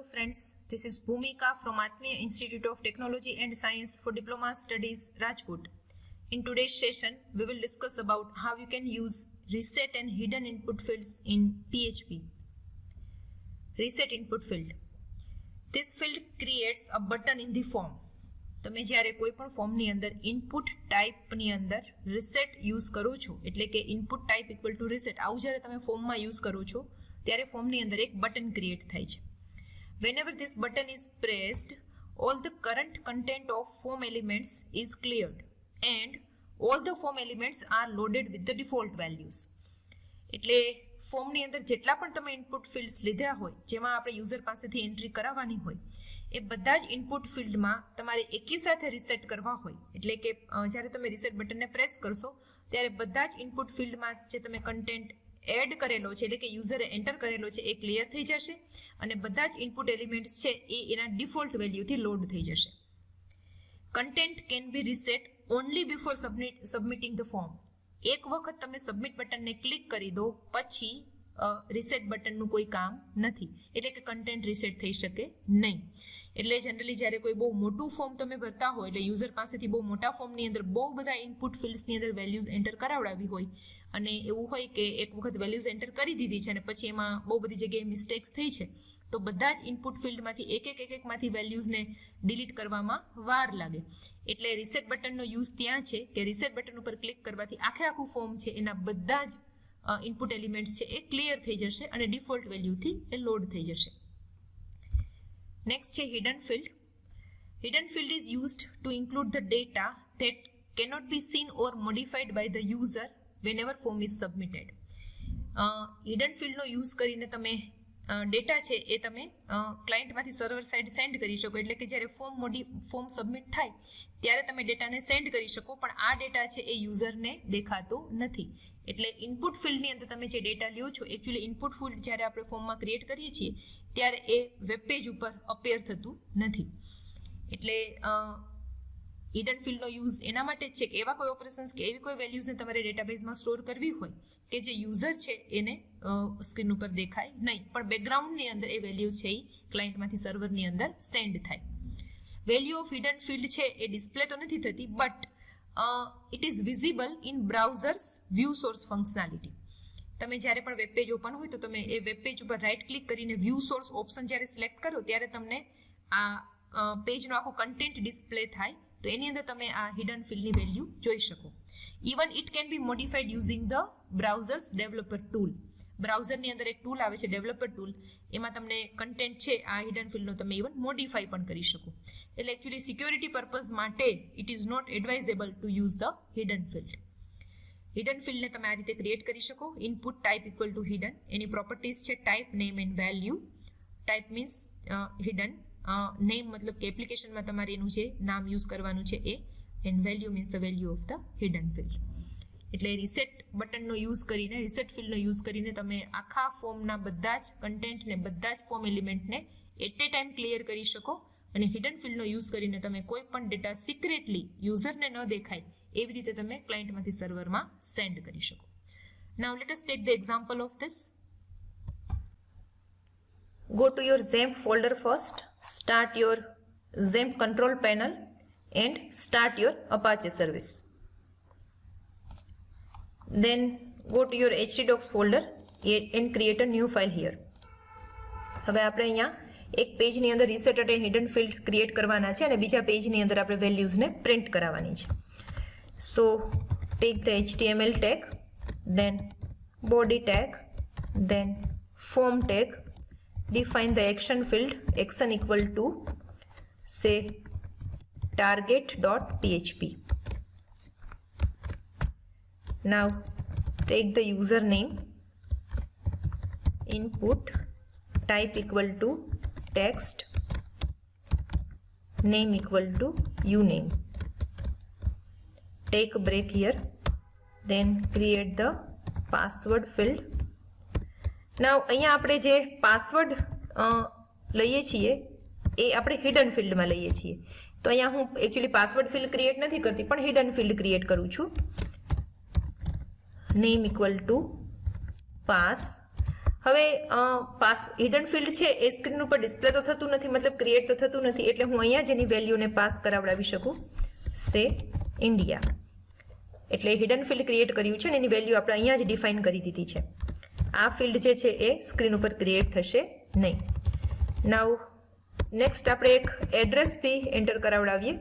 Hello friends, this is Bhumika from Atmiya Institute of Technology and Science for Diploma Studies, Rajkot. In today's session, we will discuss about how you can use reset and hidden input fields in PHP. Reset input field. This field creates a button in the form. તમે જ્યારે કોઈ પણ ફોર્મની અંદર input ટાઈપની અંદર reset use કરો છો એટલે કે input type equal two reset આવું જ્યારે તમે ફોર્મમાં યુઝ કરો છો ત્યારે ફોર્મની અંદર એક બટન ક્રિએટ થાય છે. Whenever this button is pressed, all the current content of form elements is cleared and all the form elements are loaded with the default values. એટલે ફોર્મની અંદર જેટલા પણ તમે ઇનપુટ ફિલ્ડ્સ લીધા હોય જેમાં આપણે યુઝર પાસેથી એન્ટ્રી કરાવવાની હોય એ બધા જ ઇનપુટ ફિલ્ડમાં તમારે એકી સાથે રિસેટ કરવા હોય એટલે કે જ્યારે તમે રિસેટ બટનને પ્રેસ કરશો ત્યારે બધા જ ઇનપુટ ફિલ્ડમાં જે તમે કન્ટેન્ટ એડ કરેલો છે એટલે કે યુઝરે એન્ટર કરેલો છે એ ક્લિયર થઈ જશે અને બધા જ ઇનપુટ એલિમેન્ટ્સ છે એ એના ડિફોલ્ટ વેલ્યુથી લોડ થઈ જશે. Content can be reset only before સબમિટિંગ the form. એક વખત તમે સબમિટ બટનને ક્લિક કરી દો પછી રિસેટ બટનનું કોઈ કામ નથી એટલે કે કન્ટેન્ટ રિસેટ થઈ શકે નહીં. એટલે જનરલી જ્યારે કોઈ બહુ મોટું ફોર્મ તમે ભરતા હોય એટલે યુઝર પાસેથી બહુ મોટા ફોર્મની અંદર બહુ બધા ઇનપુટ ફિલ્ડ્સની અંદર વેલ્યુઝ એન્ટર કરાવડાવી હોય અને એવું હોય કે એક વખત વેલ્યુઝ એન્ટર કરી દીધી છે અને પછી એમાં બહુ બધી જગ્યાએ મિસ્ટેક્સ થઈ છે તો બધા જ ઇનપુટ ફિલ્ડમાંથી એકમાંથી વેલ્યુઝને ડિલીટ કરવામાં વાર લાગે. એટલે રિસેટ બટનનો યુઝ ત્યાં છે કે રિસેટ બટન ઉપર ક્લિક કરવાથી આખું ફોર્મ છે એના બધા જ ઇનપુટ એલિમેન્ટ્સ છે એ ક્લિયર થઈ જશે અને ડિફોલ્ટ વેલ્યુથી એ લોડ થઈ જશે. નેક્સ્ટ છે hidden field. Hidden field is used to include the data that cannot be seen or modified by the user whenever form is submitted. હિડન ફિલ્ડનો યુઝ કરીને તમે ડેટા છે એ તમે ક્લાયન્ટમાંથી સર્વર સાઇડ સેન્ડ કરી શકો એટલે કે જ્યારે ફોર્મ સબમિટ થાય ત્યારે તમે ડેટાને સેન્ડ કરી શકો પણ આ ડેટા છે એ યુઝરને દેખાતો નથી. એટલે ઇનપુટ ફિલ્ડની અંદર તમે જે ડેટા લ્યો છો એકચ્યુઅલી ઇનપુટ ફિલ્ડ જ્યારે આપણે ફોર્મમાં ક્રિએટ કરીએ છીએ ત્યારે એ વેબ પેજ ઉપર અપેર થતું નથી. એટલે હિડન ફિલ્ડનો યુઝ એના માટે જ છે કે એવા કોઈ ઓપરેશન્સ કે એવી કોઈ વેલ્યુઝને તમારે ડેટાબેઝમાં સ્ટોર કરવી હોય કે જે યુઝર છે એને સ્ક્રીન ઉપર દેખાય નહીં પણ બેકગ્રાઉન્ડની અંદર એ વેલ્યુઝ છે એ ક્લાયન્ટમાંથી સર્વરની અંદર સેન્ડ થાય. વેલ્યુ ઓફ હિડન ફિલ્ડ છે એ ડિસ્પ્લે તો નથી થતી but it is visible in browsers view source functionality. તમે જ્યારે પણ વેબ પેજ ઓપન હોય તો તમે એ વેબ પેજ ઉપર રાઇટ ક્લિક કરીને વ્યૂ સોર્સ ઓપ્શન જ્યારે સિલેક્ટ કરો ત્યારે તમને આ પેજનો આખો કન્ટેન્ટ ડિસ્પ્લે થાય તો એની અંદર તમે આ હિડન ફિલ્ડની વેલ્યુ જોઈ શકો. Even it can be modified using the browsers developer tool. બ્રાઉઝરની અંદર એક ટૂલ આવે છે ડેવલપર ટૂલ એમાં તમને કન્ટેન્ટ છે આ હિડન ફિલ્ડનો તમે ઇવન મોડિફાઈ પણ કરી શકો. એટલે એકચ્યુઅલી સિક્યોરિટી પર્પઝ માટે it is not advisable to use the hidden field. Hidden ફિલ્ડને તમે આ રીતે ક્રિએટ કરી શકો. Input type equal to hidden. એની પ્રોપર્ટીઝ છે type, name and value. Type means hidden, name મતલબ કે એપ્લિકેશનમાં તમારે એનું જે નામ યુઝ કરવાનું છે એ and value means the value of the hidden field. એટલે રિસેટ બટનનો યુઝ કરીને રિસેટ ફિલ્ડનો યુઝ કરીને તમે આખા ફોર્મના બધા જ કન્ટેન્ટને બધા જ ફોર્મ એલિમેન્ટને એટ એ ટાઈમ ક્લિયર કરી શકો અને હિડન ફિલ્ડનો યુઝ કરીને તમે કોઈ પણ ડેટા સિક્રેટલી યુઝરને ન દેખાય એવી રીતે તમે ક્લાયન્ટમાંથી સર્વરમાં સેન્ડ કરી શકો. Now let us take the example of this. Go to your XAMPP folder first, start your XAMPP control panel and start your Apache service. Then go to your htdocs folder and create a new file here. હવે આપણે અહીંયા એક પેજની અંદર reset અને hidden field create કરવાના છે અને બીજા પેજની અંદર આપણે વેલ્યુઝને પ્રિન્ટ કરાવવાની છે. સો take the HTML tag, then body tag, then form tag. Define the action field, action equal to say target.php. Now take the username, input, type equal to text, name equal to uname. Take a break here, then create the password field. નાઉ અહીંયા આપણે જે password લઈએ છીએ એ આપણે hidden ફિલ્ડમાં લઈએ છીએ તો અહીંયા હું એકચ્યુઅલી પાસવર્ડ ફિલ્ડ ક્રિએટ નથી કરતી પણ હિડન ફિલ્ડ ક્રિએટ કરું છું. નેમ ઇક્વલ ટુ પાસ હવે હિડન ફિલ્ડ છે એ સ્ક્રીન ઉપર ડિસ્પ્લે તો થતું નથી, મતલબ ક્રિએટ તો થતું નથી, એટલે હું અહીંયા જ એની વેલ્યુને પાસ કરાવડાવી શકું. સે ઇન્ડિયા, એટલે હિડન ફિલ્ડ ક્રિએટ કર્યું છે અને એની વેલ્યુ આપણે અહીંયા જ ડિફાઇન કરી દીધી છે. આ ફિલ્ડ જે છે એ સ્ક્રીન ઉપર ક્રિએટ થશે નહીં. નાઉ નેક્સ્ટ આપણે એક એડ્રેસ બી એન્ટર કરાવડાવીએ.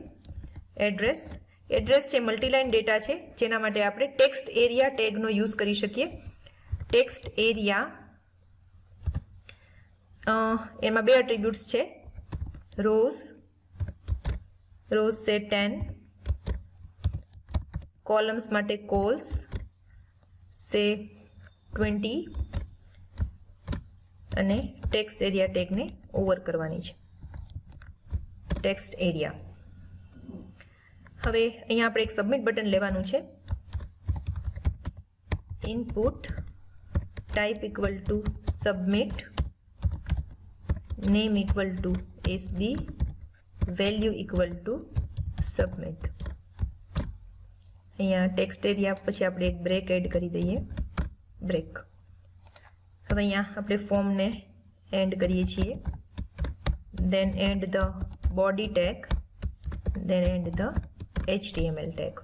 એડ્રેસ છે મલ્ટીલાઇન ડેટા છે, જેના માટે આપણે ટેક્સ્ટ એરિયા ટેગનો યુઝ કરી શકીએ. ટેક્સ્ટ એરિયા એમાં બે એટ્રીબ્યુટ્સ છે. રોઝ છે 10, કોલમ્સ માટે કોલ્સ સે 20 અને ટેક્સ્ટ એરિયા ટેગને ઓવર કરવાની છે. Text area. હવે અહીંયા આપણે એક સબમિટ બટન લેવાનું છે. Input type equal to submit, name equal to SB, value equal to submit. અહીંયા ટેક્સ્ટ એરિયા પછી આપણે એક બ્રેક એડ કરી દઈએ. બ્રેક. હવે અહીંયા આપણે ફોર્મને એન્ડ કરીએ છીએ. then end the body tag, then end the HTML tag.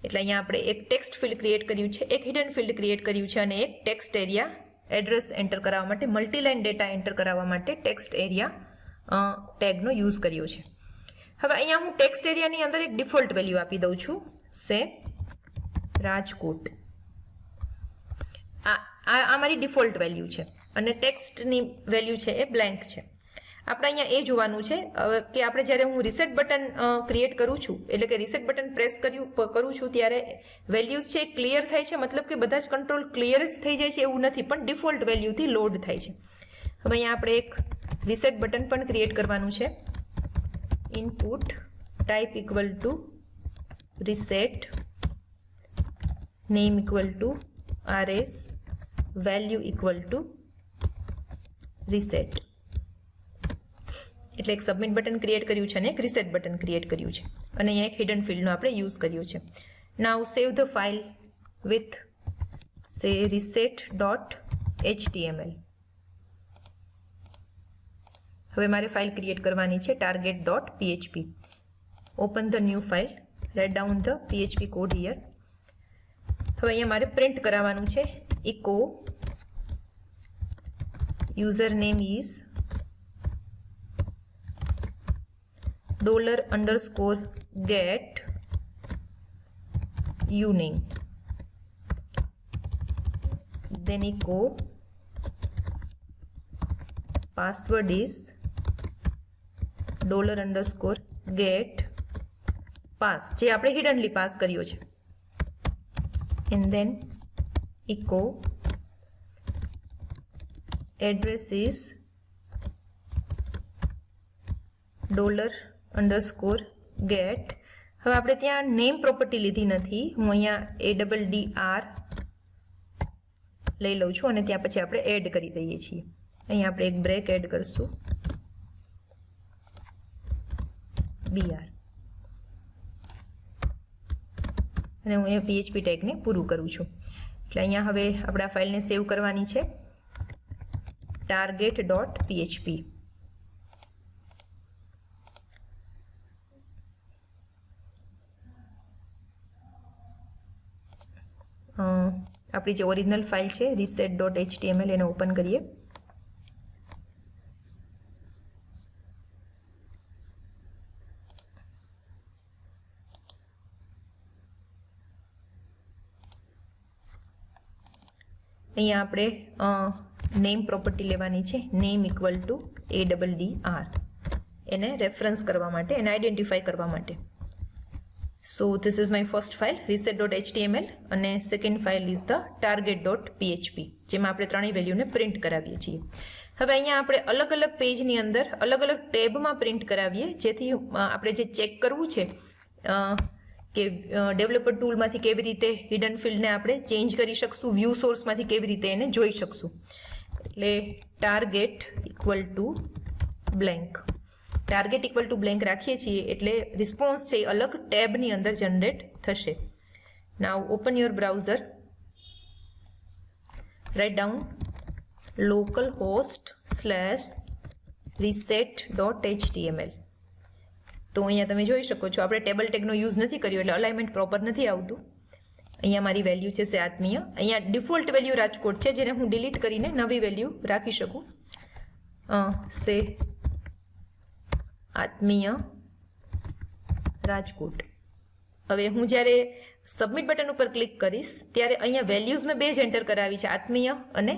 એટલે અહીંયા આપણે એક ટેક્સ્ટ ફિલ્ડ ક્રિએટ કર્યું છે, એક હિડન ફિલ્ડ ક્રિએટ કર્યું છે અને એક ટેક્સ્ટ એરિયા એડ્રેસ એન્ટર કરાવવા માટે, મલ્ટીલાઇન ડેટા એન્ટર કરાવવા માટે ટેક્સ્ટ એરિયા ટેગનો યુઝ કર્યો છે. હવે અહીંયા હું ટેક્સ્ટ એરિયાની અંદર એક ડિફોલ્ટ વેલ્યુ આપી દઉં છું. સે રાજકોટ. આ મારી ડિફોલ્ટ વેલ્યુ છે અને ટેક્સ્ટની વેલ્યુ છે એ બ્લેન્ક છે. આપણે અહીંયા એ જોવાનું છે કે આપણે જ્યારે હું રીસેટ બટન ક્રિએટ કરું છું, એટલે કે રીસેટ બટન પ્રેસ કરું છું ત્યારે વેલ્યુઝ છે ક્લિયર થાય છે, મતલબ કે બધા જ કંટ્રોલ ક્લિયર જ થઈ જાય છે એવું નથી, પણ ડિફોલ્ટ વેલ્યુથી લોડ થાય છે. હવે અહીંયા આપણે એક રીસેટ બટન પણ ક્રિએટ કરવાનું છે. Input type equal two reset, name equal to RS, value equal to reset. એટલે એક સબમિટ બટન ક્રિએટ કર્યું છે અને એક રીસેટ બટન ક્રિએટ કર્યું છે અને અહીંયા એક હિડન ફિલ્ડનો આપણે યુઝ કર્યો છે. નાઉ સેવ ધ ફાઇલ વિથ સે reset.html. હવે મારે ફાઇલ ક્રિએટ કરવાની છે target.php. Open the new file, write down the PHP code here. હવે અહીંયા મારે પ્રિન્ટ કરાવવાનું છે echo user name is $_get uname, then echo password is $_get pass, જે આપણે હિડનલી પાસ કર્યો છે, and then echo address is $_get. હવે આપણે ત્યાં નેમ પ્રોપર્ટી લીધી નથી, હું અહીંયા ADDR લઈ લઉં છું અને ત્યાં પછી આપણે એડ કરી દઈએ છીએ. અહીંયા આપણે એક બ્રેક એડ કરશું, BR, અને હું એ PHP ટેગને પૂરું કરું છું. એટલે અહીંયા હવે આપણે આ ફાઇલને સેવ કરવાની છે target.php. આપણી જે ઓરિજિનલ ફાઇલ છે reset.html એને ઓપન કરીએ. અહીંયા આપણે નેમ પ્રોપર્ટી લેવાની છે, નેમ ઇક્વલ ટુ ADDR, એને રેફરન્સ કરવા માટે, એને આઈડેન્ટિફાઈ કરવા માટે. So this is my first file reset.html અને second file is the target.php, જેમાં આપણે ત્રણેય વેલ્યુને પ્રિન્ટ કરાવીએ છીએ. હવે અહીંયા આપણે અલગ અલગ પેજની અંદર અલગ અલગ ટેબમાં પ્રિન્ટ કરાવીએ, જેથી આપણે જે ચેક કરવું છે કે ડેવલપર ટૂલમાંથી કેવી રીતે હિડન ફિલ્ડને આપણે ચેન્જ કરી શકશું, વ્યૂ સોર્સમાંથી કેવી રીતે એને જોઈ શકશું. એટલે target equal to blank, target equal to blank રાખીએ છીએ એટલે રિસ્પોન્સ છે એ અલગ ટેબની અંદર જનરેટ થશે. Now open your browser, right down localhost/reset.html. તો અહીંયા તમે જોઈ શકો છો આપણે ટેબલ ટેગનો યુઝ નથી કર્યો એટલે અલાઇનમેન્ટ પ્રોપર નથી આવતું. અહીંયા મારી વેલ્યુ છે સે આત્મીય. અહીંયા ડિફોલ્ટ વેલ્યુ રાજકોટ છે જેને હું ડિલીટ કરીને નવી વેલ્યુ રાખી શકું. સે આત્મીય રાજકોટ. હવે હું જ્યારે સબમિટ બટન ઉપર ક્લિક કરીશ ત્યારે અહીંયા વેલ્યુઝ મેં બે જ એન્ટર કરાવી છે, આત્મીય અને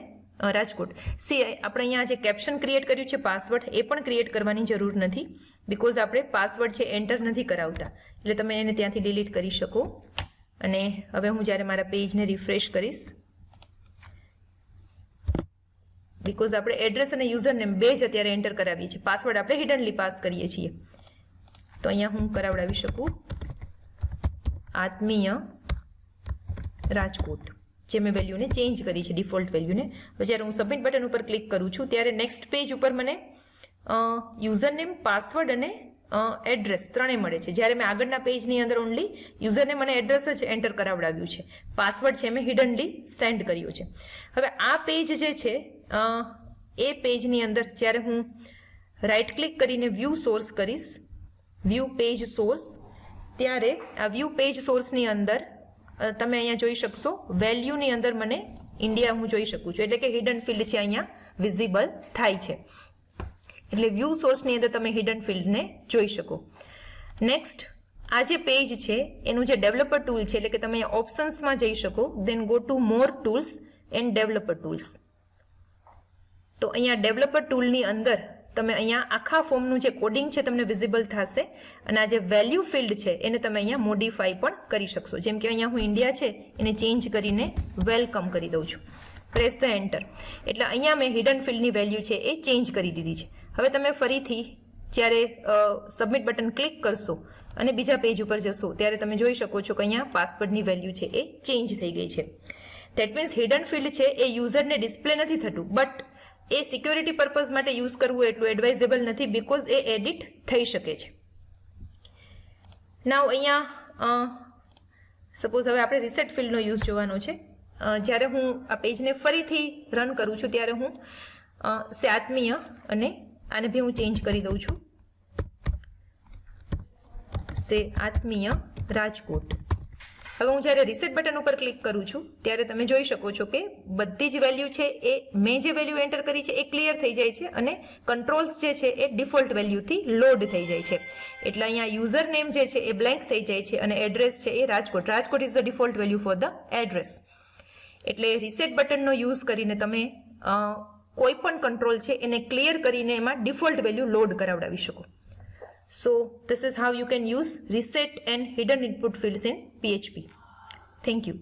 રાજકોટ. સી આપણે અહીંયા જે કેપ્શન ક્રિએટ કર્યું છે પાસવર્ડ એ પણ ક્રિએટ કરવાની જરૂર નથી, બિકોઝ આપણે પાસવર્ડ છે એન્ટર નથી કરાવતા, એટલે તમે એને ત્યાંથી ડિલીટ કરી શકો. અને હવે હું જ્યારે મારા પેજને રિફ્રેશ કરીશ, બિકોઝ આપણે એડ્રેસ અને યુઝર નેમ બે જ અત્યારે એન્ટર કરાવીએ છીએ, પાસવર્ડ આપણે હિડનલી પાસ કરીએ છીએ. તો અહીંયા હું કરાવડાવી શકું આત્મીય રાજકોટ, જે મેં વેલ્યુને ચેન્જ કરી છે ડિફોલ્ટ વેલ્યુને. જ્યારે હું સબમિટ બટન ઉપર ક્લિક કરું છું ત્યારે નેક્સ્ટ પેજ ઉપર મને યુઝર નેમ, પાસવર્ડ અને એડ્રેસ ત્રણેય મળે છે. જ્યારે મેં આગળના પેજની અંદર ઓનલી યુઝરનેમ અને એડ્રેસ જ એન્ટર કરાવડાવ્યું છે, પાસવર્ડ છે મેં હિડનલી સેન્ડ કર્યો છે. હવે આ પેજ જે છે એ પેજની અંદર જ્યારે હું રાઇટ ક્લિક કરીને વ્યૂ સોર્સ કરીશ, વ્યૂ પેજ સોર્સ, ત્યારે આ વ્યૂ પેજ સોર્સની અંદર તમે અહીંયા જોઈ શકશો વેલ્યુની અંદર મને ઇન્ડિયા હું જોઈ શકું છું, એટલે કે હિડન ફિલ્ડ છે અહીંયા વિઝિબલ થાય છે. એટલે વ્યૂ સોર્સની અંદર તમે હિડન ફિલ્ડને જોઈ શકો. નેક્સ્ટ આ જે પેજ છે એનું જે ડેવલપર ટૂલ છે, એટલે કે તમે અહીંયા ઓપ્શન્સમાં જઈ શકો, then go to more tools and developer tools. તો અહીંયા ડેવલપર ટૂલની અંદર તમે અહીંયા આખા ફોર્મનું જે કોડિંગ છે તમને વિઝિબલ થશે, અને આ જે વેલ્યુ ફિલ્ડ છે એને તમે અહીંયા મોડિફાઈ પણ કરી શકશો. જેમ કે અહીંયા હું ઇન્ડિયા છે એને ચેન્જ કરીને વેલકમ કરી દઉં છું, પ્રેસ ધ એન્ટર, એટલે અહીંયા મેં હિડન ફિલ્ડની વેલ્યુ છે એ ચેન્જ કરી દીધી છે. હવે તમે ફરીથી જ્યારે સબમિટ બટન ક્લિક કરશો અને બીજા પેજ ઉપર જશો ત્યારે તમે જોઈ શકો છો કે અહીંયા પાસવર્ડની વેલ્યુ છે એ ચેન્જ થઈ ગઈ છે. ધેટ મીન્સ હિડન ફિલ્ડ છે એ યુઝરને ડિસ્પ્લે નથી થતું, બટ એ સિક્યોરિટી પર્પઝ માટે યુઝ કરવું એટલું એડવાઇઝેબલ નથી, બિકોઝ એ એડિટ થઈ શકે છે. નાવ અહીંયા સપોઝ હવે આપણે રિસેટ ફિલ્ડનો યુઝ જોવાનો છે. જ્યારે હું આ પેજને ફરીથી રન કરું છું ત્યારે હું સે આત્મીય અને આને બી હું ચેન્જ કરી દઉં છું, સે આત્મીય રાજકોટ. હવે હું જ્યારે રિસેટ બટન ઉપર ક્લિક કરું છું ત્યારે તમે જોઈ શકો છો કે બધી જ વેલ્યુ છે એ મેં જે વેલ્યુ એન્ટર કરી છે એ ક્લિયર થઈ જાય છે, અને કંટ્રોલ્સ જે છે એ ડિફોલ્ટ વેલ્યુથી લોડ થઈ જાય છે. એટલે અહીંયા યુઝર નેમ જે છે એ બ્લેન્ક થઈ જાય છે અને એડ્રેસ છે એ Rajkot. Rajkot is the default value for the address. એટલે રિસેટ બટનનો યુઝ કરીને તમે કોઈ પણ કંટ્રોલ છે એને ક્લિયર કરીને એમાં ડિફોલ્ટ વેલ્યુ લોડ કરાવડાવી શકો. So this is how you can use reset and hidden input fields in PHP. Thank you.